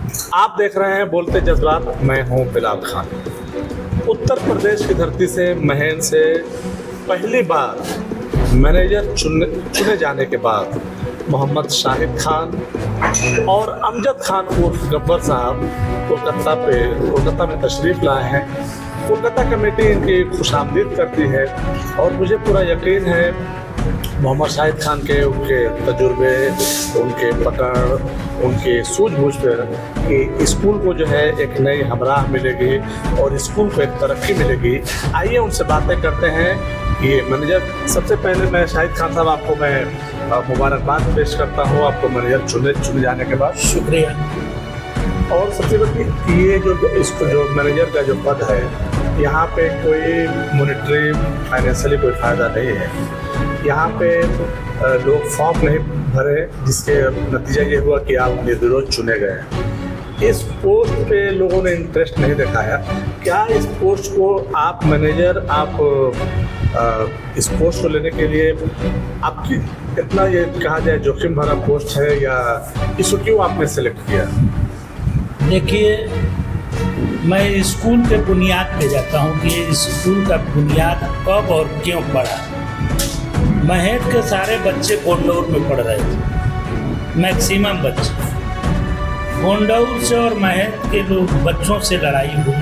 आप देख रहे हैं बोलते जज्बात, मैं हूं बिलाल खान। उत्तर प्रदेश की धरती से महन से पहली बार मैनेजर चुने जाने के बाद मोहम्मद शाहिद खान और अमजद खान उर्फ गब्बर साहब कोलकाता में तशरीफ़ लाए हैं। कोलकाता कमेटी इनकी खुशामदीद करती है और मुझे पूरा यकीन है मोहम्मद शाहिद खान के उनके तजुर्बे, उनके पकड़, उनके सूझबूझ पर कि स्कूल को जो है एक नई हमराह मिलेगी और स्कूल को एक तरक्की मिलेगी। आइए उनसे बातें करते हैं कि मैनेजर। सबसे पहले मैं शाहिद खान साहब आपको मैं मुबारकबाद पेश करता हूँ आपको मैनेजर चुने जाने के बाद। शुक्रिया। और सबसे बड़ी ये जो मैनेजर का जो पद है, यहाँ पे कोई मॉनिटरी फाइनेंशियली कोई फ़ायदा नहीं है। यहाँ पे लोग फॉर्म नहीं भरे, जिसके नतीजा ये हुआ कि आप निर्विरोध चुने गए। इस पोस्ट पे लोगों ने इंटरेस्ट नहीं दिखाया। क्या इस पोस्ट को आप मैनेजर इस पोस्ट को लेने के लिए आपकी इतना ये कहा जाए जोखिम भरा पोस्ट है, या इसको क्यों आपने सेलेक्ट किया? देखिए, मैं स्कूल के बुनियाद पे जाता हूँ कि स्कूल का बुनियाद कब और क्यों पड़ा। महत के सारे बच्चे गोंडौर में पढ़ रहे थे, मैक्सिमम बच्चे। गोंडौर से और महत के लोग बच्चों से लड़ाई हुई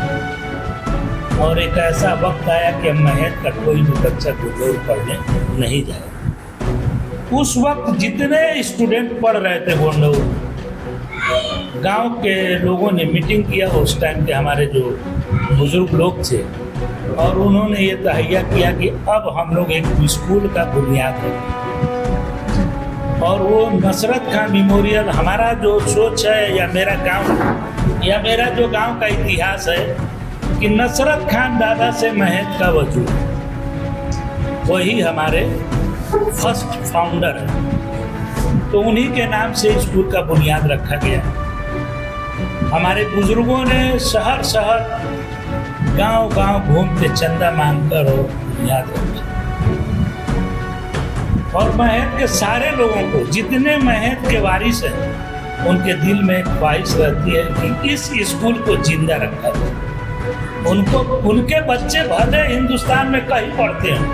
और एक ऐसा वक्त आया कि महत का कोई भी बच्चा गोंडौर पढ़ने नहीं जाए। उस वक्त जितने स्टूडेंट पढ़ रहे थे गोंडौर, गांव के लोगों ने मीटिंग किया। उस टाइम के हमारे जो बुजुर्ग लोग थे, और उन्होंने ये तहैया किया कि अब हम लोग एक स्कूल का बुनियाद है। और वो नसरत खान मेमोरियल, हमारा जो सोच है या मेरा जो गांव का इतिहास है कि नसरत खान दादा से महत का वजूद, वही हमारे फर्स्ट फाउंडर है। तो उन्हीं के नाम से स्कूल का बुनियाद रखा गया। हमारे बुजुर्गों ने शहर शहर गांव घूम के चंदा मांगकर और बुनियाद रखा। और महत के सारे लोगों को, जितने महत के वारिस हैं, उनके दिल में एक ख्वाहिश रहती है कि इस स्कूल को जिंदा रखा जाए। उनके बच्चे भले हिंदुस्तान में कहीं पढ़ते हैं,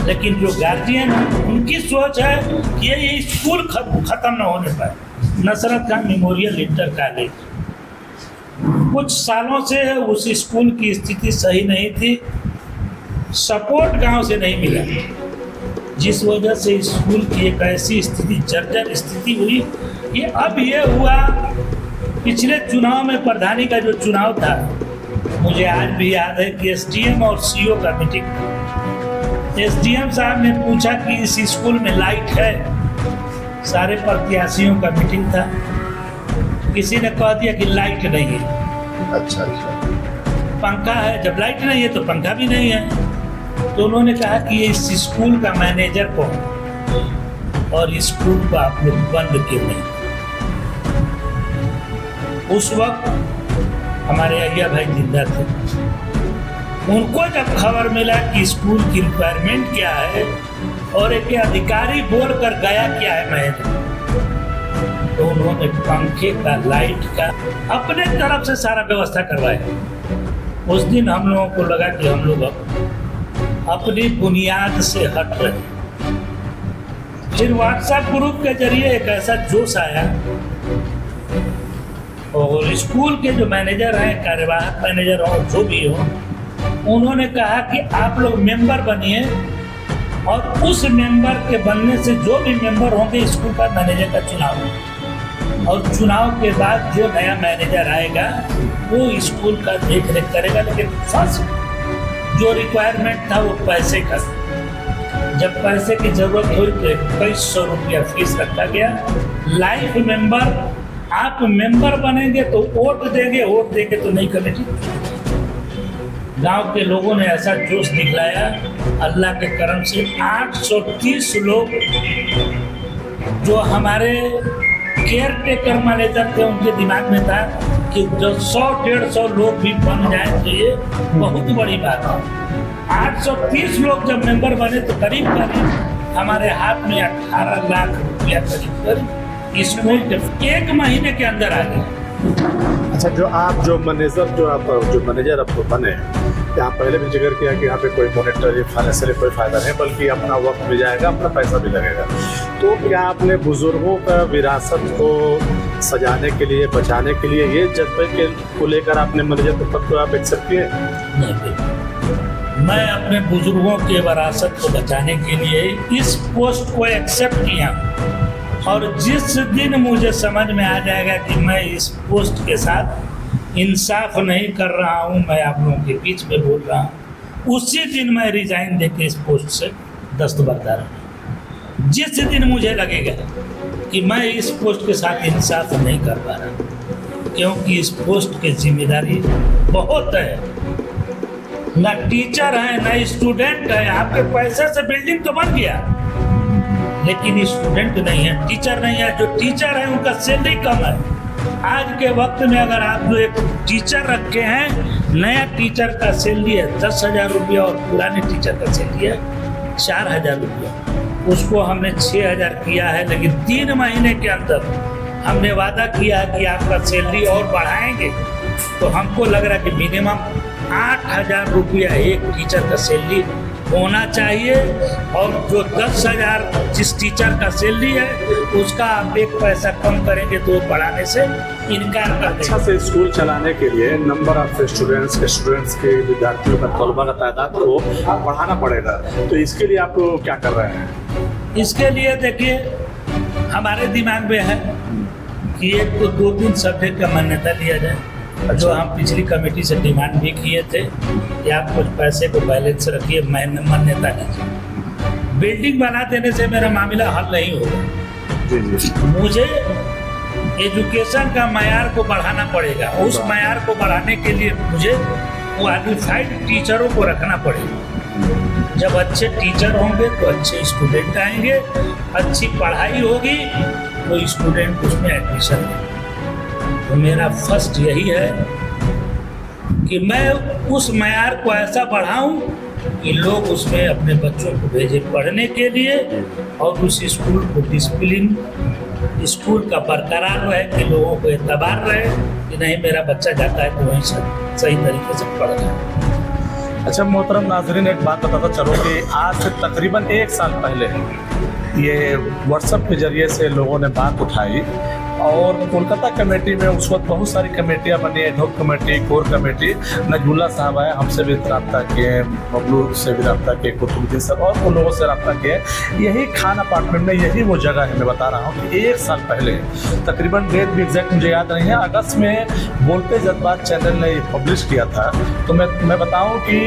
लेकिन जो गार्जियन हैं उनकी सोच है कि ये स्कूल खत्म न होने पाए। Nusrat Khan memorial inter college, कुछ सालों से उस स्कूल की स्थिति सही नहीं थी, सपोर्ट गांव से नहीं मिला, जिस वजह से स्कूल की एक ऐसी स्थिति, जर्जर स्थिति हुई कि अब ये हुआ। पिछले चुनाव में प्रधानी का जो चुनाव था, मुझे आज भी याद है कि एसडीएम और सीओ का मीटिंग था। एसडीएम साहब ने पूछा कि इस स्कूल में लाइट है? सारे प्रत्याशियों का मीटिंग था। किसी ने कह दिया कि लाइट नहीं है। अच्छा। पंखा है? जब लाइट नहीं है तो पंखा भी नहीं है। तो उन्होंने कहा कि ये इस स्कूल का मैनेजर कौन, और स्कूल को आप लोग बंद क्यों नहीं? उस वक्त हमारे अय्या भाई जिंदा थे। उनको जब खबर मिला कि स्कूल की रिक्वायरमेंट क्या है और एक अधिकारी बोल कर गया क्या है मैनेजर, तो उन्होंने पंखे का, लाइट का अपने तरफ से सारा व्यवस्था करवाया। उस दिन हम लोगों को लगा कि हम लोग अपनी बुनियाद से हट रहे। फिर व्हाट्सएप ग्रुप के जरिए एक ऐसा जोश आया, और स्कूल के जो मैनेजर हैं, कार्यवाहक मैनेजर हो, जो भी हो, उन्होंने कहा कि आप लोग मेंबर बनिए, और उस मेंबर के बनने से जो भी मेंबर होंगे स्कूल का मैनेजर का चुनाव होगा, और चुनाव के बाद जो नया मैनेजर आएगा वो स्कूल का देख रेख करेगा। लेकिन फर्स्ट जो रिक्वायरमेंट था वो पैसे का। जब पैसे की जरूरत हुई तो 2100 रुपया फीस रखा गया। लाइफ मेंबर, आप मेंबर बनेंगे तो वोट देंगे, वोट देंगे तो नई कमेटी। गांव के लोगों ने ऐसा जोश दिखलाया, अल्लाह के करम से 830 लोग जो हमारे केयर टेकर मैनेजर थे, उनके दिमाग में था कि जो 100-150 लोग भी बन जाए तो ये बहुत बड़ी बात है। 830 लोग जब मेंबर बने तो करीब हमारे हाथ में 18 लाख रुपया करीब स्कूल के 1 महीने के अंदर आ गया। अच्छा, जो मैनेजर आपको बने, यहाँ पहले भी जिक्र किया कि यहाँ पे कोई मॉनेटरी फाइनेंशियली कोई फ़ायदा नहीं, बल्कि अपना वक्त भी जाएगा, अपना पैसा भी लगेगा। तो क्या आपने बुज़ुर्गों का विरासत को सजाने के लिए, बचाने के लिए ये जज्बे के को लेकर आपने मैनेजर के पद को आप एक्सेप्ट किए? नहीं, बिल्कुल। मैं अपने बुजुर्गों के विरासत को बचाने के लिए इस पोस्ट को एक्सेप्ट किया, और जिस दिन मुझे समझ में आ जाएगा कि मैं इस पोस्ट के साथ इंसाफ नहीं कर रहा हूँ, मैं आप लोगों के बीच में बोल रहा हूँ, उसी दिन मैं रिजाइन देके इस पोस्ट से दस्तबरदार हूँ। जिस दिन मुझे लगेगा कि मैं इस पोस्ट के साथ इंसाफ नहीं कर पा रहा, क्योंकि इस पोस्ट की जिम्मेदारी बहुत है, ना टीचर है ना स्टूडेंट है। आपके पैसे से बिल्डिंग तो बन गया, लेकिन स्टूडेंट नहीं है, टीचर नहीं है। जो टीचर है उनका सैलरी कम है। आज के वक्त में अगर आप जो एक टीचर रखे हैं, नया टीचर का सैलरी है 10,000 रुपया और पुराने टीचर का सैलरी है 4,000 रुपया। उसको हमने 6,000 किया है, लेकिन 3 महीने के अंदर हमने वादा किया कि आपका सैलरी और बढ़ाएंगे। तो हमको लग रहा है कि मिनिमम 8,000 रुपया एक टीचर का सैलरी होना चाहिए, और जो 10,000 जिस टीचर का सैलरी है उसका आप एक पैसा कम करेंगे तो बढ़ाने से इनकार कर देंगे। अच्छा से स्कूल चलाने के लिए नंबर ऑफ स्टूडेंट्स के विद्यार्थियों का तलबा का तादाद को बढ़ाना पड़ेगा, तो इसके लिए आप क्या कर रहे हैं? इसके लिए देखिए, हमारे दिमाग में है कि एक तो 2-3 सब्जेक्ट का मान्यता लिया जाए, जो हम पिछली कमेटी से डिमांड भी किए थे कि आप कुछ पैसे को बैलेंस रखिए, मान्यता लीजिए। बिल्डिंग बना देने से मेरा मामला हल नहीं होगा। मुझे एजुकेशन का मयार को बढ़ाना पड़ेगा। उस मयार को बढ़ाने के लिए मुझे क्वालिफाइड टीचरों को रखना पड़ेगा। जब अच्छे टीचर होंगे तो अच्छे स्टूडेंट आएंगे, अच्छी पढ़ाई होगी तो स्टूडेंट उसमें एडमिशन लेंगे। तो मेरा फर्स्ट यही है कि मैं उस मयार को ऐसा बढ़ाऊं कि लोग उसमें अपने बच्चों को भेजें पढ़ने के लिए, और उस स्कूल को डिसिप्लिन स्कूल का बरकरार रहे, कि लोगों को एतबार रहे कि नहीं मेरा बच्चा जाता है तो वहीं सही तरीके से पढ़ रहा है। अच्छा मोहतरम नाजरीन, एक बात बताता चलो कि आज से तकरीबन 1 साल पहले ये व्हाट्सएप के जरिए से लोगों ने बात उठाई, और कोलकाता कमेटी में उस वक्त बहुत सारी कमेटियाँ बनी, एडहॉक कमेटी, कोर कमेटी। नजमुल्ला साहब आए, हमसे भी रब्ता किए, बबलू से भी रब्ता किए, कुतुबुद्दीन सर और उन लोगों से रब्ता किए। यही खान अपार्टमेंट में यही वो जगह है, मैं बता रहा हूँ कि 1 साल पहले, तकरीबन डेट भी एग्जैक्ट मुझे याद नहीं है, अगस्त में बोलते जज्बात चैनल ने पब्लिश किया था। तो मैं बताऊँ कि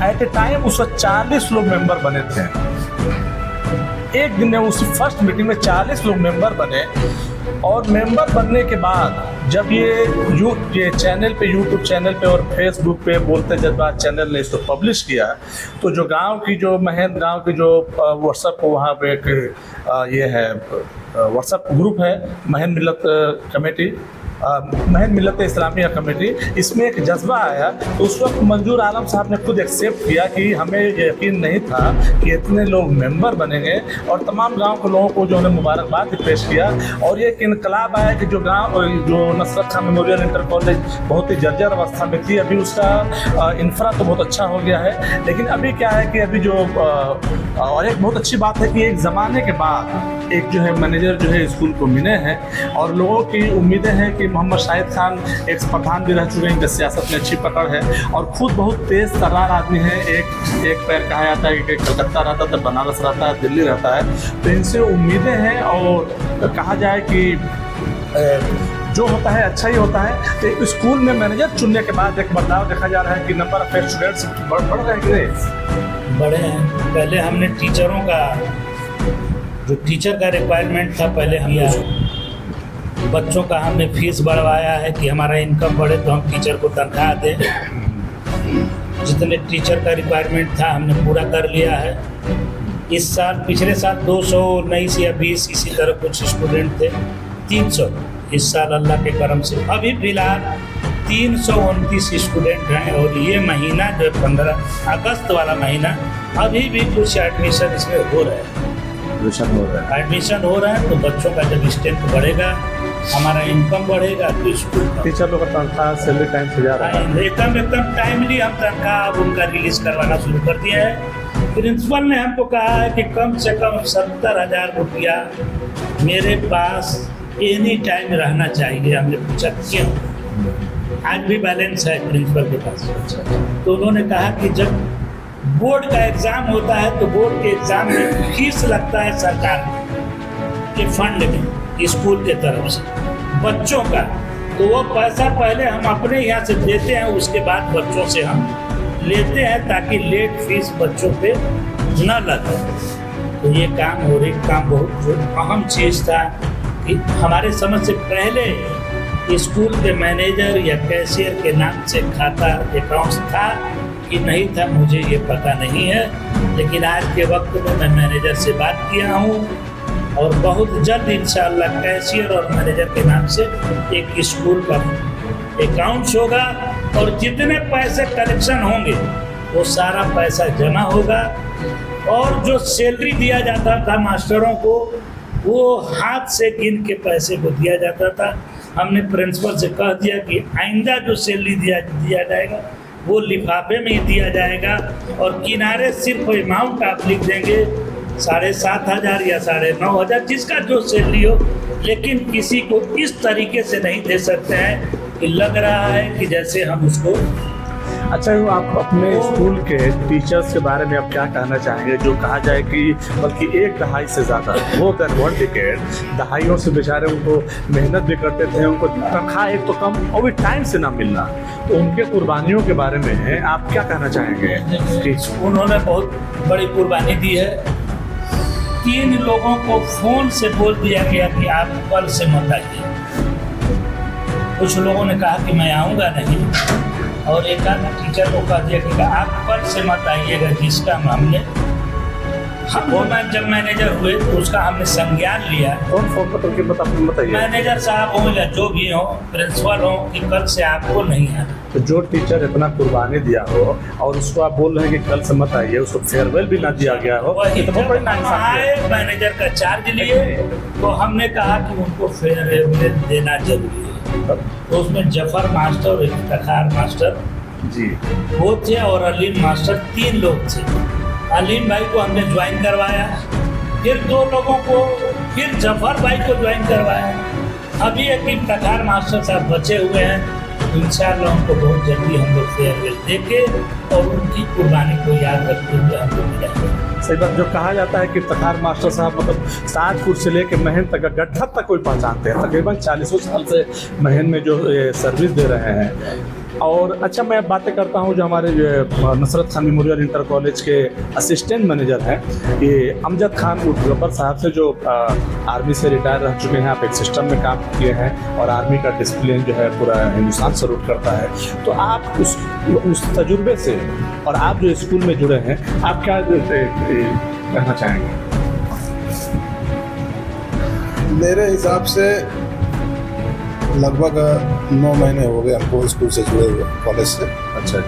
एट ए टाइम उस वक्त 40 लोग मेंबर बने थे। एक दिन में उस फर्स्ट मीटिंग में 40 लोग मेंबर बने, और मेंबर बनने के बाद जब ये चैनल पे, यूट्यूब चैनल पे और फेसबुक पे बोलते जज्बात चैनल ने इसको पब्लिश किया, तो जो गांव की जो महेंद्र गांव की जो व्हाट्सएप को वहाँ पे एक ये है व्हाट्सएप ग्रुप है, महेंद्र मिल्लत कमेटी, महेंद्र मिल्लत इस्लामिया कमेटी, इसमें एक जज्बा आया। तो उस वक्त मंजूर आलम साहब ने खुद एक्सेप्ट किया कि हमें यकीन नहीं था कि इतने लोग मेंबर बनेंगे, और तमाम गांव के लोगों को जो उन्हें मुबारकबाद भी पेश किया। और ये एक इनकलाब आया कि जो Nusrat Khan memorial inter college बहुत ही जर्जर अवस्था में थी, अभी उसका इंफ्रा तो बहुत अच्छा हो गया है, लेकिन अभी क्या है कि अभी और एक बहुत अच्छी बात है कि एक ज़माने के बाद एक जो है मैनेजर जो है स्कूल को मिले हैं, और लोगों की उम्मीदें हैं कि मोहम्मद शाहिद खान एक्स पठान भी रह चुके हैं, इनकी सियासत में अच्छी पकड़ है, और खुद बहुत तेज़ तर्रार आदमी है। एक पैर कहा जाता है कि कलकत्ता रहता है, बनारस रहता है, दिल्ली रहता है, तो इनसे उम्मीदें हैं। और कहा जाए कि जो होता है अच्छा ही होता है। तो स्कूल में मैनेजर चुनने के बाद एक बदलाव देखा जा रहा है कि नंबर ऑफ स्टूडेंट्स बढ़ रहे हैं कि नहीं? बड़े हैं। पहले हमने टीचरों का जो टीचर का रिक्वायरमेंट था पहले किया, बच्चों का हमने फीस बढ़वाया है कि हमारा इनकम बढ़े तो हम टीचर को तनख्वाह दें। जितने टीचर का रिक्वायरमेंट था हमने पूरा कर लिया है। इस साल, पिछले साल 219 या 20 इसी तरह कुछ स्टूडेंट थे, 300 इस साल अल्लाह के करम से अभी फिलहाल 329 स्टूडेंट हैं। और ये महीना जो 15 अगस्त वाला महीना अभी भी कुछ एडमिशन इसमें हो रहा है, एडमिशन हो रहा है। तो बच्चों का जब स्ट्रेंथ बढ़ेगा, हमारा इनकम बढ़ेगा तो स्कूल का टीचर लोग का तनख्वाह सैलरी टाइम से जा रहा है। एकदम टाइमली हम तनख्वाह अब उनका रिलीज करवाना शुरू कर दिया है। प्रिंसिपल ने हमको कहा है कि कम से कम 70,000 रुपया मेरे पास एनी टाइम रहना चाहिए। हमने पूछा क्यों? आज भी बैलेंस है प्रिंसिपल के पास। तो उन्होंने कहा कि जब बोर्ड का एग्ज़ाम होता है तो बोर्ड के एग्ज़ाम में फीस लगता है सरकार के फंड में, स्कूल के तरफ से बच्चों का, तो वो पैसा पहले हम अपने यहाँ से देते हैं, उसके बाद बच्चों से हम लेते हैं ताकि लेट फीस बच्चों पे न लगे। तो ये काम और एक काम बहुत जो अहम चीज़ था कि हमारे समझ से पहले स्कूल के मैनेजर या कैशियर के नाम से खाता अकाउंट्स था कि नहीं था, मुझे ये पता नहीं है। लेकिन आज के वक्त में मैं मैनेजर से बात किया हूँ और बहुत जल्द इंशाअल्लाह कैशियर और मैनेजर के नाम से एक स्कूल का अकाउंट्स होगा और जितने पैसे कलेक्शन होंगे वो सारा पैसा जमा होगा। और जो सैलरी दिया जाता था मास्टरों को वो हाथ से गिन के पैसे को दिया जाता था। हमने प्रिंसिपल से कह दिया कि आइंदा जो सैलरी दिया जाएगा वो लिफाफे में ही दिया जाएगा और किनारे सिर्फ अमाउंट आप लिख देंगे 7,500 या 9,500 जिसका जो सैलरी हो, लेकिन किसी को इस तरीके से नहीं दे सकते हैं कि लग रहा है कि जैसे हम उसको। अच्छा, आप अपने स्कूल के टीचर्स के बारे में आप क्या कहना चाहेंगे? जो कहा जाए कि बल्कि एक दहाई से ज़्यादा, वो दैन 1 डिकेड, दहाइयों से बेचारे उनको मेहनत भी करते थे, उनको तनख्वाह एक तो कम और भी टाइम से ना मिलना, तो उनके कुर्बानियों के बारे में आप क्या कहना चाहेंगे? कि उन्होंने बहुत बड़ी कुर्बानी दी है। 3 लोगों को फ़ोन से बोल दिया गया कि आप कल से मत आइए। कुछ लोगों ने कहा कि मैं आऊँगा नहीं, और एक आध टीचर को कह दिया कि आप कल से मत आइएगा, जिसका हमने जब मैनेजर हुए तो उसका हमने संज्ञान लिया। कौन फोन पर करके बताइए? मैनेजर साहब हो या जो भी हो, प्रिंसिपल हो, कि कल से आपको नहीं आना। तो जो टीचर इतना कुर्बानी दिया हो और उसको आप बोल रहे हैं कि कल से मत आइए, उसको फेयरवेल भी ना दिया गया हो, तो बड़ी नाइंसाफी। मैनेजर का चार्ज लिए तो हमने कहा कि उनको फेयरवेल देना जरूरी है। तो उसमें जफर मास्टर और इफ्तिखार मास्टर जी वो थे और अलीम मास्टर, 3 लोग थे। अलीम भाई को हमने ज्वाइन करवाया, फिर 2 लोगों को, फिर जफर भाई को ज्वाइन करवाया। अभी एक इफ्तिखार मास्टर साहब बचे हुए हैं। इंशाअल्लाह उनको बहुत जल्दी हम लोग फेयरवेल देके और उनकी कुर्बानी को याद रखते हुए हम लोग मिलेंगे। सही बात। जो कहा जाता है कि इफ्तिखार मास्टर साहब मतलब सातपुर से लेकर महन तक, गट्ठा तक कोई पहचानते हैं। तकरीबन 40 साल से महन में जो सर्विस दे रहे हैं। और अच्छा, मैं बातें करता हूँ जो हमारे Nusrat Khan memorial inter college के असिस्टेंट मैनेजर हैं, ये अमजद खान उर्फ गब्बर साहब से, जो आर्मी से रिटायर रह चुके हैं। आप एक सिस्टम में काम किए हैं और आर्मी का डिसिप्लिन जो है पूरा हिंदुस्तान सल्यूट करता है। तो आप उस तजुर्बे से और आप जो स्कूल में जुड़े हैं, आप क्या कहना चाहेंगे? मेरे हिसाब से लगभग 9 महीने हो गए हमको स्कूल से जुड़े हुए, कॉलेज से। अच्छा।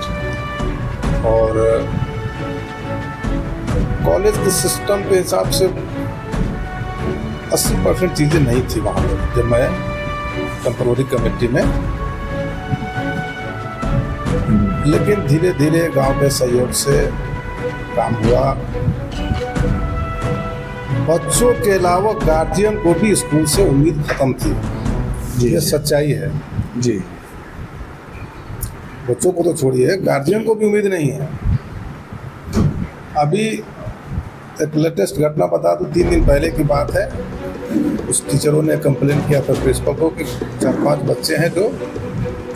और कॉलेज के सिस्टम के हिसाब से 80% चीज़ें नहीं थी वहाँ पर जब मैं टेम्पररी कमेटी में। लेकिन धीरे धीरे गांव के सहयोग से काम हुआ। बच्चों के अलावा गार्जियन को भी स्कूल से उम्मीद खत्म थी। ये सच्चाई है जी। बच्चों को तो छोड़िए, गार्जियन को भी उम्मीद नहीं है। अभी एक लेटेस्ट घटना बता दूं, 3 दिन पहले की बात है। उस टीचरों ने कंप्लेंट किया था प्रिंसिपल को कि 4-5 बच्चे हैं जो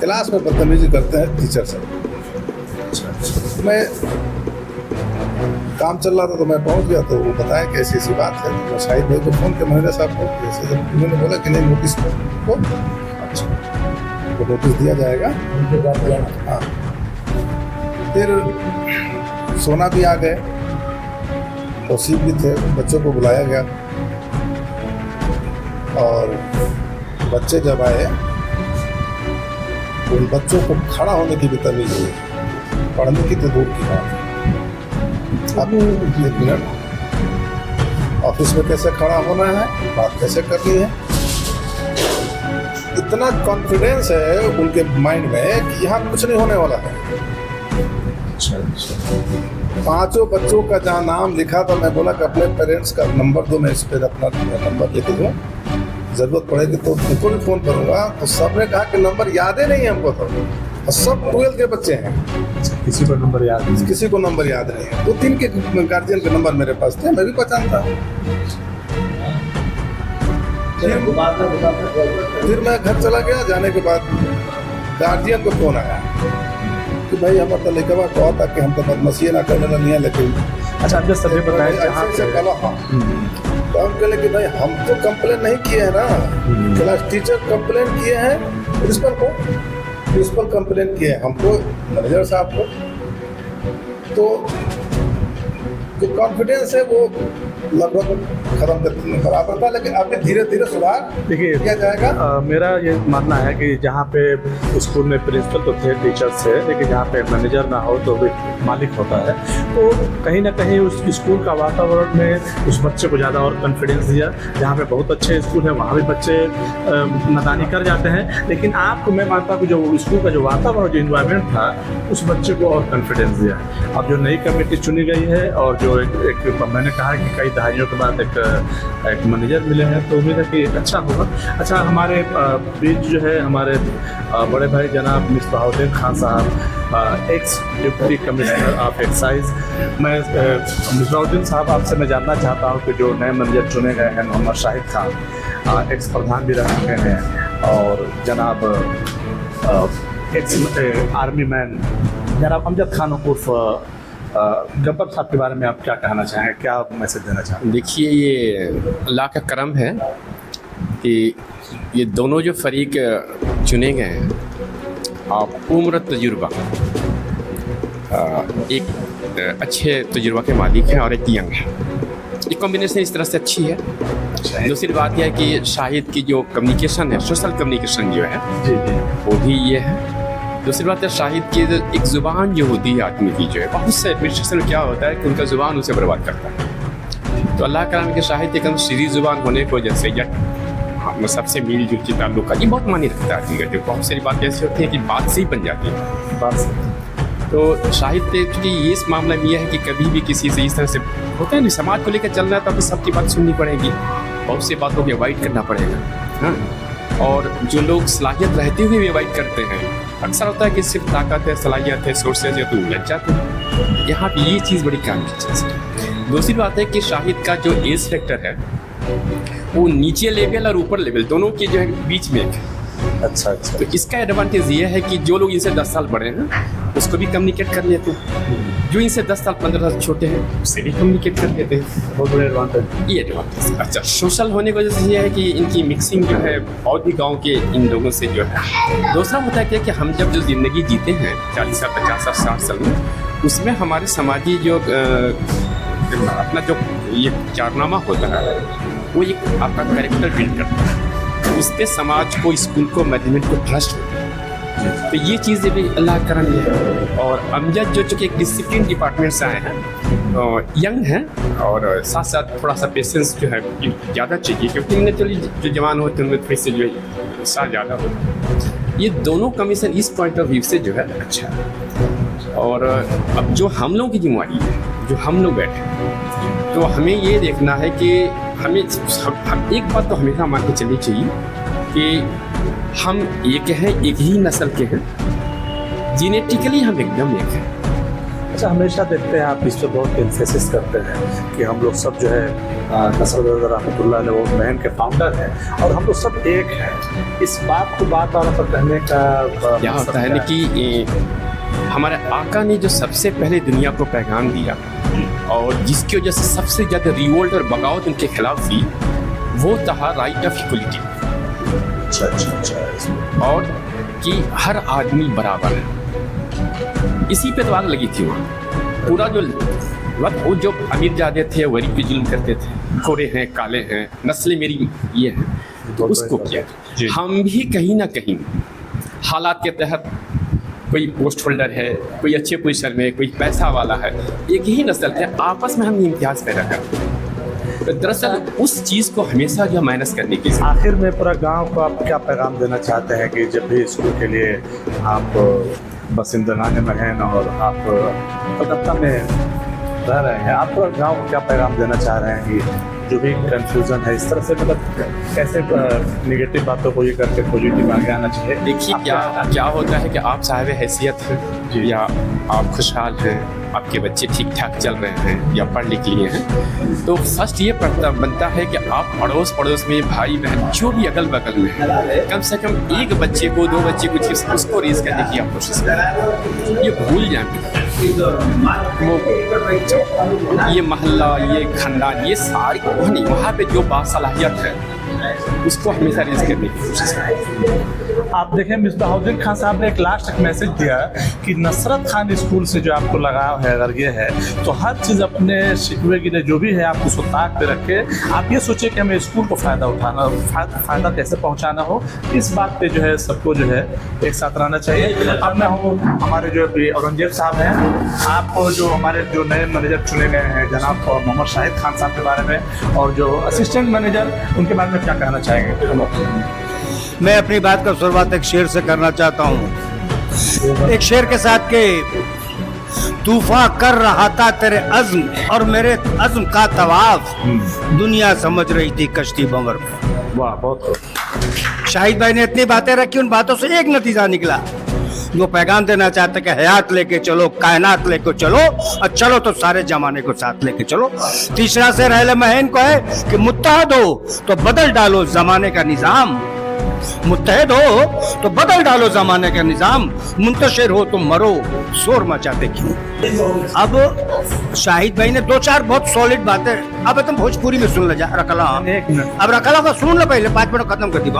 क्लास में बदतमीजी करते हैं टीचर से। मैं काम चल रहा था तो मैं पहुंच गया, तो वो बताया कि ऐसी ऐसी बात है। तो शाहिद भाई को फ़ोन किया मैनेजर साहब को, जैसे जब उन्होंने बोला कि नहीं नोटिस को, अच्छा तो नोटिस दिया जाएगा। हाँ, फिर सोना भी आ गए, तौसीफ भी थे, बच्चों को बुलाया गया। और बच्चे जब आए तो उन बच्चों को खड़ा होने की भी तमीज़ हुई, पढ़ने की तो दूर की बात है। अब 1 मिनट, ऑफिस में कैसे खड़ा होना है, बात कैसे करनी है, इतना कॉन्फिडेंस है उनके माइंड में कि यहाँ कुछ नहीं होने वाला है। अच्छा अच्छा। 5 बच्चों का जहाँ नाम लिखा था, मैं बोला कि अपने पेरेंट्स का नंबर दो, मैं इस पर अपना नंबर लिख दूँ, ज़रूरत पड़ेगी तो उनको भी फ़ोन करूँगा। तो सबने कहा कि नंबर याद ही नहीं है हमको तो, और सब 12 के बच्चे हैं, किसी को नंबर याद नहीं? किसी को नंबर याद नहीं है। 2-3 के गार्जियन के नंबर मेरे पास थे, मैं भी पहचानता। फिर मैं घर चला गया, जाने के बाद गार्जियन को फ़ोन आया कि भाई हमारा लड़का कहा था कि हम तो बदमाशी ना करने नहीं है, लेकिन अच्छा आप जैसे सभी बताएं जहाँ ऐसे बोला। हाँ, तो हम कहले कि भाई हम तो कंप्लेन नहीं किए हैं ना, क्लास टीचर कंप्लेन किए हैं प्रिंसिपल को, प्रिंसिपल कंप्लेन किए हैं हमको, मैनेजर साहब को। तो जो कॉन्फिडेंस है वो लगभग खत्म करने बराबर था, लेकिन अभी धीरे धीरे सुधार देखिए किया जाएगा। मेरा ये मानना है कि जहाँ पे स्कूल में प्रिंसिपल तो थे, टीचर्स थे, लेकिन जहाँ पे मैनेजर ना हो तो भी मालिक होता है, तो कहीं ना कहीं उस स्कूल का वातावरण में उस बच्चे को ज़्यादा और कॉन्फिडेंस दिया। जहाँ पे बहुत अच्छे स्कूल है वहाँ भी बच्चे नादानी कर जाते हैं, लेकिन आपको मैं मानता हूँ कि जो स्कूल का जो वातावरण, जो इन्वायरमेंट था, उस बच्चे को और कॉन्फिडेंस दिया। अब जो नई कमेटी चुनी गई है और जो एक मैंने कहा कि कई दहाइयों के बाद एक मैनेजर मिले हैं, तो उम्मीद है कि अच्छा होगा। अच्छा, हमारे बीच जो है हमारे बड़े भाई जनाब मिसबाहुद्दीन खान साहब, x deputy commissioner of excise. मैं मिसबाहुद्दीन साहब आपसे मैं जानना चाहता हूँ कि जो नए मैनेजर चुने गए हैं, मोहम्मद शाहिद खान, एक्स प्रधान भी रह चुके हैं, और जनाब एक्स आर्मी मैन जनाब अमजद खान उर्फ गब्बर साहब के बारे में आप क्या कहना चाहेंगे, क्या मैसेज देना चाहेंगे? देखिए, ये अल्लाह का करम है कि ये दोनों जो फरीक चुने गए हैं, आप उम्र तजुर्बा, एक अच्छे तजुर्बा के मालिक हैं और एक यंग है। ये कॉम्बिनेशन इस तरह से अच्छी है। दूसरी बात यह है कि शाहिद की जो कम्युनिकेशन है, सोशल कम्युनिकेशन जो है, वो भी ये है। दूसरी बात है, शाहिद की एक ज़ुबान जो होती है आदमी की, जो है बहुत से एडमिनिस्ट्रेशन में क्या होता है कि उनका ज़ुबान उसे बर्बाद करता है। तो अल्लाह करम के शाहिद एकदम सीधी ज़ुबान होने की वजह से या हम सबसे मिल जुल के ताल्लुक का ये बहुत मानी रखता है। ठीक है, बहुत सारी बातें ऐसी होती हैं कि बात से ही बन जाती है बात। तो शाहिद क्योंकि ये इस मामले में यह है कि कभी भी किसी से इस तरह से होता है नहीं, समाज को लेकर चलना है तो आपको सबकी बात सुननी पड़ेगी, बहुत सी बातों को अवॉइड करना पड़ेगा। हाँ, और जो लोग सलाहियत रहते हुए भी अवॉइड करते हैं, अक्सर होता है कि सिर्फ ताकत है, सलाहियत है, सोर्सेज है तो उलझ जाते हैं। यहाँ पे ये चीज़ बड़ी काम की चीज़ है। दूसरी बात है कि शाहिद का जो एज फैक्टर है वो नीचे लेवल और ऊपर लेवल दोनों के जो है बीच में है। अच्छा अच्छा। तो इसका एडवांटेज ये है कि जो लोग इनसे 10 साल बड़े हैं उसको भी कम्युनिकेट कर लेते हैं, जो इनसे 10 साल 15 साल छोटे हैं उससे भी कम्युनिकेट कर लेते हैं। बहुत बड़े एडवांटेज, ये एडवांटेज। अच्छा, सोशल होने की वजह से ये है कि इनकी मिक्सिंग जो है और भी गांव के इन लोगों से जो है। दूसरा होता है कि हम जब जो ज़िंदगी जीते हैं 40 साल 50 साल 60 साल में, उसमें हमारे समाजी जो अपना जो ये कारनामा होता है वो एक आपका कैरेक्टर बिल्ड करता है, उस पर समाज को, स्कूल को, मैनेजमेंट को ट्रस्ट होता है। तो ये चीज़ें भी अल्लाह करम है। और अमजद जो चूँकि एक डिसिप्लिन डिपार्टमेंट से आए हैं, यंग हैं, और साथ साथ थोड़ा सा पेशेंस जो है ज़्यादा चाहिए, क्योंकि नेचुरली जो जवान होते हैं उनमें थोड़ी सी जो है उत्साह ज़्यादा होता है। ये दोनों कमीशन इस पॉइंट ऑफ व्यू से जो है अच्छा है। और अब जो हम लोगों की जिम्मेवारी है, जो हम लोग बैठे हैं, तो हमें ये देखना है कि हमें एक बात तो हमेशा मान के चलनी चाहिए कि हम एक हैं, एक ही नस्ल के हैं, जेनेटिकली हम एकदम एक हैं। अच्छा, हमेशा देखते हैं आप इस पर बहुत एम्फेसिस करते हैं कि हम लोग सब जो है नसरुल रहमतुल्लाह अलैह वो महन के फाउंडर हैं और हम लोग सब एक हैं। इस बात को बार बार पर कहने का क्या होता है ना कि हमारे आका ने जो सबसे पहले दुनिया को पैगाम दिया और जिसकी वजह से सबसे ज़्यादा रिवोल्ट और बगावत उनके खिलाफ थी, वो था राइट ऑफ इक्वलिटी। अच्छा। और कि हर आदमी बराबर है, इसी पे तो आग लगी थी वहाँ। पूरा जो वक्त वो जो अमीरजादे थे वरी पे जुल्म करते थे, गोरे हैं, काले हैं, नस्लें मेरी ये हैं, तो उसको किया। हम भी कहीं ना कहीं हालात के तहत, कोई पोस्ट होल्डर है, कोई अच्छे पोजीशन में, कोई पैसा वाला है, एक ही नस्ल के आपस में हम इम्तियाज़ पैदा करते हैं। दरअसल उस चीज़ को हमेशा जो माइनस करने की आखिर में पूरा गांव को आप क्या पैगाम देना चाहते हैं कि जब भी स्कूल के लिए आप बसिंदगान में हैं और आप कलकत्ता में रह रहे हैं, आप पूरा गांव को क्या पैगाम देना चाह रहे हैं कि जो भी कंफ्यूजन है इस तरह से, मतलब कैसे नेगेटिव बातों को ये करके पॉजिटिव आगे आना चाहिए? देखिए क्या होता है कि आप साहिब हैसियत हैं या आप खुशहाल हैं, आपके बच्चे ठीक ठाक चल रहे हैं या पढ़ लिख लिए हैं, तो फर्स्ट ये बनता है कि आप पड़ोस में भाई बहन जो भी अगल बगल में है, कम से कम एक बच्चे को 2 बच्चे को उसको रेज करने की आप कोशिश करें। ये भूल जाएंगे वो ये मोहल्ला, ये खानदान, ये सारी नहीं, वहाँ पे जो बासलाहियत है उसको हमेशा रेज करने की कोशिश करें। आप देखें मिसबाहुद्दीन खान साहब ने एक लास्ट एक मैसेज दिया कि नसरत खान स्कूल से जो आपको लगाव है, अगर ये है तो हर चीज़ अपने शिकवे गिले जो भी है आप उसको ताक पे रखे, आप ये सोचे कि हमें स्कूल को फ़ायदा कैसे पहुंचाना हो, इस बात पे जो है सबको जो है एक साथ रहना चाहिए। अब मैं हूँ हमारे जो औरंगजेब साहब हैं, आप जो हमारे जो नए मैनेजर चुने गए हैं जनाब मोहम्मद शाहिद खान साहब के बारे में और जो असिस्टेंट मैनेजर उनके बारे में क्या कहना चाहेंगे? मैं अपनी बात का शुरुआत एक शेर से करना चाहता हूँ। एक शेर के साथ के तूफान कर रहा था तेरे अज़्म और मेरे अज़्म का तवाफ, दुनिया समझ रही थी कश्ती बंवर में। वाह, बहुत शाहिद भाई ने इतनी बातें रखी, उन बातों से एक नतीजा निकला जो पैगाम देना चाहते कि हयात लेके चलो, कायनात लेके चलो और चलो तो सारे जमाने को साथ लेके चलो। तीसरा से रहले महन को है कि मुत्तहद हो तो बदल डालो जमाने का निज़ाम, मुत्तहद हो तो बदल डालो जमाने का निज़ाम, मुंतशिर हो तो मरो शोर मचाते क्यों। अब शाहिद भाई ने 2-4 बहुत सॉलिड बातें, अब तुम भोजपुरी में सुन ले रखला, अब रखला का सुन लो, पहले 5 मिनट खत्म कर दी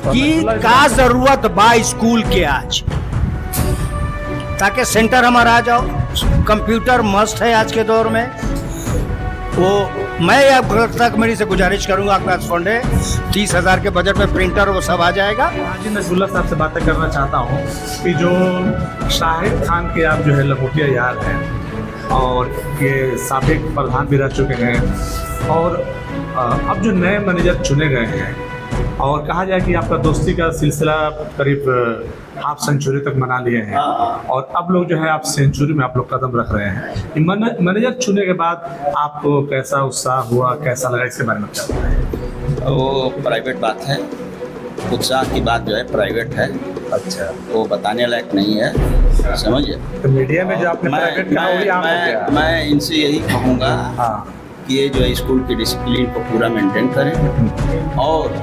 कि का जरूरत बा स्कूल के आज, ताकि सेंटर हमारा आ जाओ। कंप्यूटर मस्ट है आज के दौर में, वो मैं आपका कमेटी से गुजारिश करूंगा, आपका फंड है 30,000 के बजट में प्रिंटर वो सब आ जाएगा। हाजी नजरुल्लाह साहब से बातें करना चाहता हूँ कि जो शाहिद खान के आप जो है लंगोटिया यार हैं और ये साबिक प्रधान भी रह चुके हैं और अब जो नए मैनेजर चुने गए हैं और कहा जाए कि आपका दोस्ती का सिलसिला करीब हाफ सेंचुरी तक मना लिए हैं और अब लोग जो है आप सेंचुरी में आप लोग कदम रख रहे हैं, मैनेजर चुने के बाद आपको कैसा उत्साह हुआ, कैसा लगा, इसके बारे में क्या बताएं? वो प्राइवेट बात है, उत्साह की बात जो है प्राइवेट है। अच्छा, वो बताने लायक नहीं है, समझिए। तो मीडिया में जो आपने प्राइवेट कहा वही आम हो गया। मैं इनसे यही कहूँगा कि ये जो है स्कूल की डिसिप्लिन को पूरा मेंटेन करें और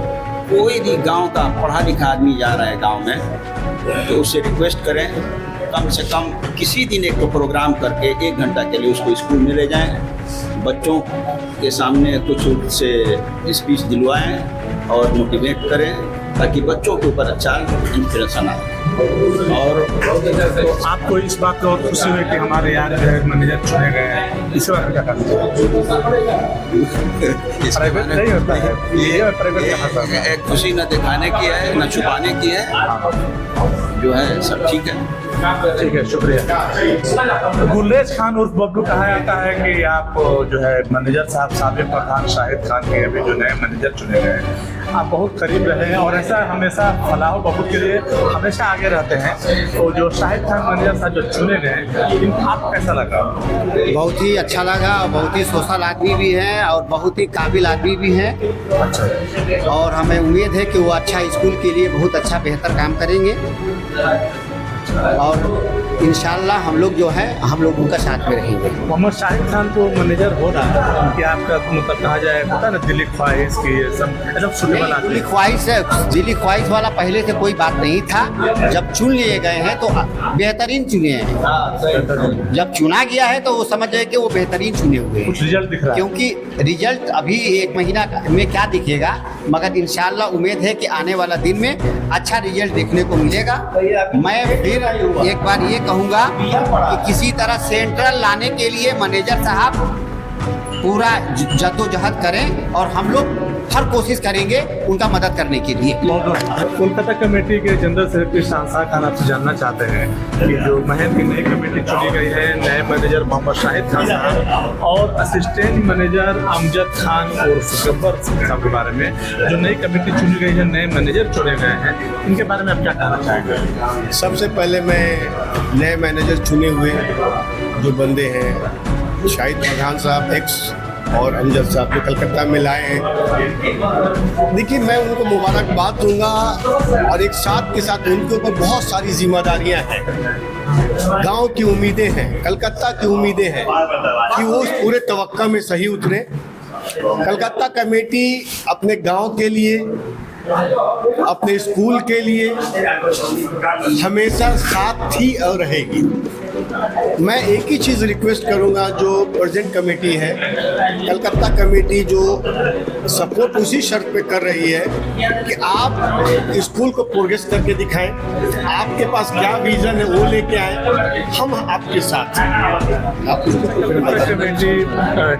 कोई भी गांव का पढ़ा लिखा आदमी जा रहा है गांव में तो उससे रिक्वेस्ट करें कम से कम किसी दिन एक तो प्रोग्राम करके 1 घंटा के लिए उसको स्कूल में ले जाएं, बच्चों के सामने कुछ उससे स्पीच दिलवाएं और मोटिवेट करें ताकि बच्चों के ऊपर अच्छा इंस्पिरेशन आए। और तो आपको इस बात को खुशी हुई कि हमारे यार जो है मैनेजर चुने गए हैं, इस बारे में क्या करना प्राइवेट नहीं होता है ये, प्राइवेट कहाँ होता है? खुशी न दिखाने की है न छुपाने की है, जो है सब ठीक है। ठीक है, शुक्रिया। गुलेज खान उर्फ बबलू कहा जाता है कि आप जो है मैनेजर साहब साबिक प्रधान शाहिद खान के अभी जो नए मैनेजर चुने गए हैं, आप बहुत करीब रहे हैं और ऐसा हमेशा फलाह बबूत के लिए हमेशा आगे रहते हैं। तो जो शाहिद खान मैनेजर साहब जो चुने गए, आपको कैसा लगा? बहुत ही अच्छा लगा, बहुत ही सोशल आदमी भी हैं और बहुत ही काबिल आदमी भी हैं। अच्छा, और हमें उम्मीद है कि वो अच्छा स्कूल के लिए बहुत अच्छा बेहतर काम करेंगे और इंशाल्लाह हम लोग जो है हम लोग उनका साथ में रहेंगे। मोहम्मद शाहिद खान को मैनेजर हो रहा है उनकी आपका मतलब कहा जाए होता है ना दिली ख्वाहिश की, ये सब सुटेबल आदमी। दिली ख्वाहिश है, दिली ख्वाहिश वाला पहले से कोई बात नहीं था। जब चुन लिए गए हैं तो बेहतरीन चुने हैं, जब चुना गया है तो वो समझ जाए कि वो बेहतरीन चुने हुए हैं। कुछ रिजल्ट दिख रहा है क्योंकि रिजल्ट अभी 1 महीना में क्या दिखेगा, मगर इंशाल्लाह उम्मीद है कि आने वाला दिन में अच्छा रिजल्ट देखने को मिलेगा। मैं फिर एक बार ये कहूँगा कि किसी तरह सेंट्रल लाने के लिए मैनेजर साहब पूरा जद्दोजहद करें और हम लोग हर कोशिश करेंगे उनका मदद करने के लिए। कोलकाता कमेटी के जनरल सेक्रेटरी शाहजहां खान आपसे जानना चाहते हैं कि जो महन की नई कमेटी चुनी गई है, नए मैनेजर मोहम्मद शाहिद खान साहब और असिस्टेंट मैनेजर अमजद खान और गब्बर साहब के बारे में, जो नई कमेटी चुनी गई है, नए मैनेजर चुने गए हैं, इनके बारे में आप क्या कहना चाहेंगे? सबसे पहले मैं नए मैनेजर चुने हुए जो बंदे हैं, शाहिद खान साहब एक्स और अमजद साहब जो कलकत्ता में लाए हैं, देखिए मैं उनको मुबारकबाद दूंगा और एक साथ के साथ उनके ऊपर बहुत सारी जिम्मेदारियां हैं। गांव की उम्मीदें हैं, कलकत्ता की उम्मीदें हैं कि वो उस पूरे तवक्का में सही उतरे। कलकत्ता कमेटी अपने गांव के लिए, अपने स्कूल के लिए हमेशा साथ थी और रहेगी। मैं एक ही चीज़ रिक्वेस्ट करूंगा, जो प्रेजेंट कमेटी है, कलकत्ता कमेटी जो सपोर्ट उसी शर्त पे कर रही है कि आप स्कूल को प्रोग्रेस करके दिखाएं, आपके पास क्या विजन है वो लेके आए, हम आपके साथ हैं। आप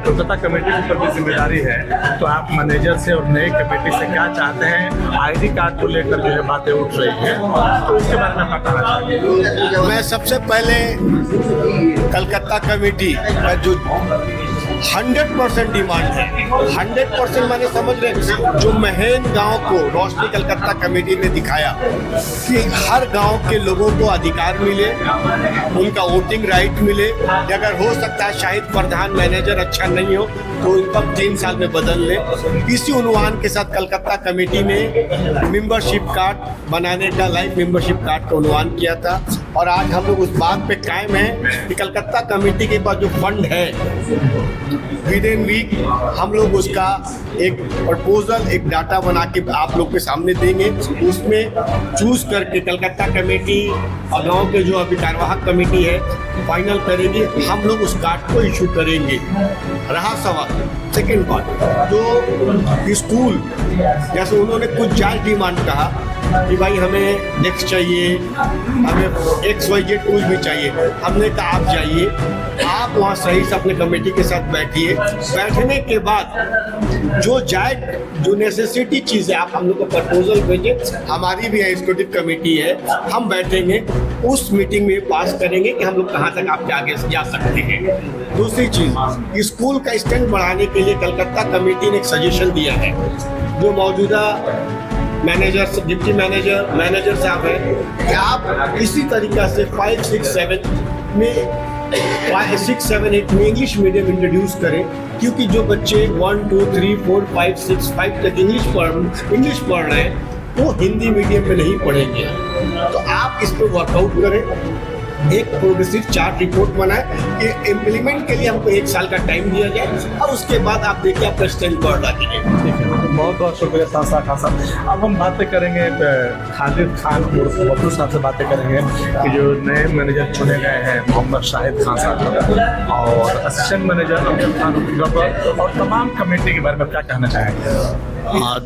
कोलकाता कमेटी के ऊपर भी जिम्मेदारी है, तो आप मैनेजर से और नई कमेटी से क्या चाहते हैं? आईडी कार्ड को लेकर जो है बातें उठ रही हैं, तो इसके बारे में आप कहना चाहेंगे? मैं सबसे पहले कलकत्ता कमेटी का जो 100% डिमांड है, 100% मैंने समझ रहे, जो महन गांव को रोशनी कलकत्ता कमेटी ने दिखाया कि हर गांव के लोगों को अधिकार मिले, उनका वोटिंग राइट मिले। अगर हो सकता है शाहिद प्रधान मैनेजर अच्छा नहीं हो तो उनका 3 साल में बदल ले। इसी उन्वान के साथ कलकत्ता कमेटी ने मेंबरशिप कार्ड बनाने का, लाइफ मेंबरशिप कार्ड का उन्वान किया था और आज हम लोग उस बात पे कायम हैं कि कलकत्ता कमेटी के पास जो फंड है, विद इन वीक हम लोग उसका एक प्रपोजल, एक डाटा बना के आप लोग के सामने देंगे। उसमें चूज करके कलकत्ता कमेटी और गांव के जो अभी कार्यवाहक कमेटी है फाइनल करेंगे, हम लोग उस कार्ड को इशू करेंगे। रहा सवाल सेकेंड पार्ट, जो स्कूल, जैसे उन्होंने कुछ जायज डिमांड कहा कि भाई हमें डेस्क चाहिए, हमें XYZ टूल भी चाहिए, हमने कहा आप जाइए, आप वहाँ सही से अपने कमेटी के साथ बैठिए। बैठने के बाद जो जायज, जो नेसेसिटी चीज़ है, आप हम लोग को प्रपोजल भेजें, हमारी भी एग्जीक्यूटिव कमेटी है, हम बैठेंगे उस मीटिंग में पास करेंगे कि हम लोग कहाँ तक आपके आगे जा सकते हैं। दूसरी चीज़, स्कूल का स्टैंड बढ़ाने के लिए कलकत्ता कमेटी ने एक सजेशन दिया है, जो मौजूदा मैनेजर, डिप्टी मैनेजर, मैनेजर साहब हैं, कि आप इसी तरीक़ा से 5, 6, 7 में 6, 7, 8 में इंग्लिश मीडियम इंट्रोड्यूस करें, क्योंकि जो बच्चे 1, 2, 3, 4, 5, 6, 5 तक इंग्लिश पढ़ रहे हैं वो हिंदी मीडियम में नहीं पढ़ेंगे। तो आप इस पर वर्कआउट करें, एक प्रोग्रेसिव चार्ट रिपोर्ट बनाए कि इम्प्लीमेंट के लिए हमको 1 साल का टाइम दिया जाए और उसके बाद आप देखिए आपका स्ट्रेंथ बढ़ रहा है। ठीक है, बहुत बहुत शुक्रिया शाहजहां खान साहब। अब हम बातें करेंगे खालिद खान और बब्लू साहब से बातें करेंगे कि जो नए मैनेजर चुने गए हैं, मोहम्मद शाहिद खान साहब और असिस्टेंट मैनेजर अमजद खान और तमाम कमेटी के बारे में क्या कहना चाहेंगे?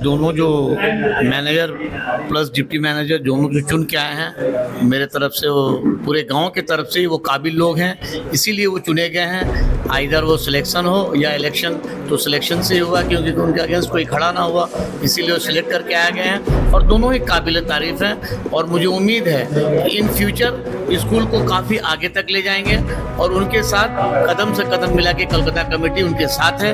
दोनों जो मैनेजर प्लस डिप्टी मैनेजर दोनों जो चुन के आए हैं, मेरे तरफ से वो पूरे गांव के तरफ से वो काबिल लोग हैं, इसीलिए वो चुने गए हैं। आइदर वो सिलेक्शन हो या इलेक्शन, तो सिलेक्शन से हुआ क्योंकि उनके अगेंस्ट कोई खड़ा ना हुआ, इसीलिए वो सिलेक्ट करके आ गए हैं और दोनों ही काबिल तारीफ़ हैं। और मुझे उम्मीद है कि इन फ्यूचर स्कूल को काफ़ी आगे तक ले जाएंगे और उनके साथ कदम से कदम मिला के कलकत्ता कमेटी उनके साथ है।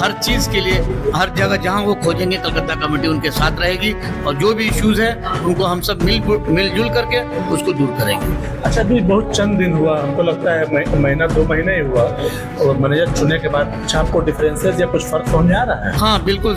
हर चीज़ के लिए, हर जगह जहाँ वो खोजेंगे कलकत्ता कमेटी उनके साथ रहेगी और जो भी इश्यूज़ है उनको हम सब मिलजुल करके उसको दूर करेंगे। अच्छा, अभी बहुत चंद दिन हुआ, हमको लगता है महीना 2 महीने ही हुआ और मैनेजर चुने के बाद अच्छा आपको डिफरेंसेस या कुछ फ़र्क समझ आ रहा है? हाँ बिल्कुल,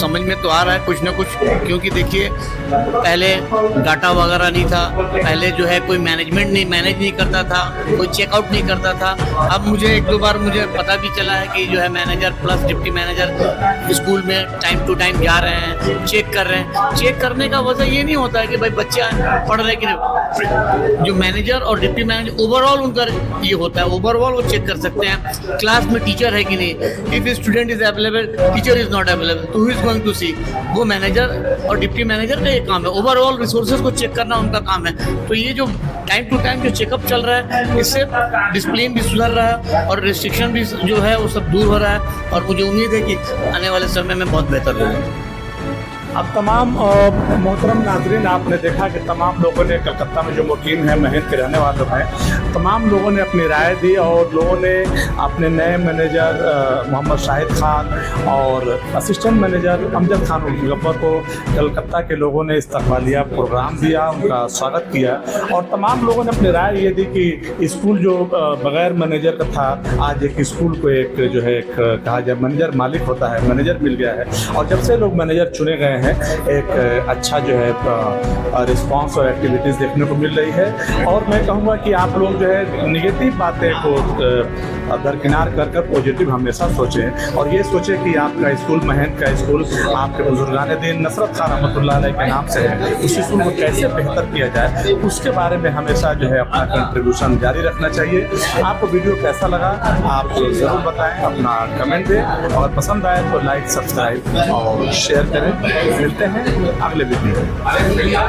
समझ में तो आ रहा है कुछ ना कुछ, क्योंकि देखिए पहले डाटा वगैरह नहीं था, पहले जो है कोई मैनेजमेंट नहीं मैनेज नहीं करता था, कोई चेकआउट नहीं करता था। अब मुझे 1-2 बार मुझे पता भी चला है कि जो है manager plus deputy manager school में टाइम टू टाइम जा रहे हैं, चेक कर रहे हैं। चेक करने का वजह ये नहीं होता है कि भाई बच्चा पढ़ रहे कि नहीं, जो मैनेजर और डिप्टी मैनेजर ओवरऑल उनका ये होता है, ओवरऑल वो चेक कर सकते हैं क्लास में टीचर है कि नहीं। If student is available, teacher is not available, who is going to see, वो मैनेजर और डिप्टी मैनेजर का ये काम है। ओवरऑल रिसोर्सेज को चेक करना उनका काम है। तो ये जो टाइम टू टाइम जो चेकअप चल रहा है, इससे डिसिप्लिन भी सुधर रहा है और रिस्ट्रिक्शन भी जो है वो सब दूर हो रहा है, और मुझे उम्मीद है कि आने वाले समय में बहुत बेहतर होगा। अब तमाम मोहतरम नाजरीन, आपने देखा कि तमाम लोगों ने, कलकत्ता में जो मुकीम है, महंत के रहने वाले हैं, तमाम लोगों ने अपनी राय दी और लोगों ने अपने नए मैनेजर मोहम्मद शाहिद खान और असिस्टेंट मैनेजर अमजद खान मुजफ्फर को कलकत्ता के लोगों ने इस्तकबालिया प्रोग्राम दिया, उनका स्वागत किया और तमाम लोगों ने अपनी राय ये दी कि स्कूल जो बग़ैर मैनेजर का था, आज एक स्कूल को एक जो है एक कहा जाए मैनेजर मालिक होता है, मैनेजर मिल गया है। और जब से लोग मैनेजर चुने गए हैं, एक अच्छा जो है रिस्पांस और एक्टिविटीज़ देखने को मिल रही है। और मैं कहूँगा कि आप लोग जो है नेगेटिव बातें को दरकिनार कर कर पॉजिटिव हमेशा सोचें और ये सोचें कि आपका स्कूल, महंत का स्कूल, आपके बुजुर्गान दीन नसरत खान रहमतुल्लाह अलैह के नाम से है, उस स्कूल को कैसे बेहतर किया जाए, उसके बारे में हमेशा जो है अपना कंट्रीब्यूशन जारी रखना चाहिए। आपको वीडियो कैसा लगा आप ज़रूर बताएं, अपना कमेंट दें और पसंद आए तो लाइक, सब्सक्राइब और शेयर करें। मिलते हैं अगले वीडियो में।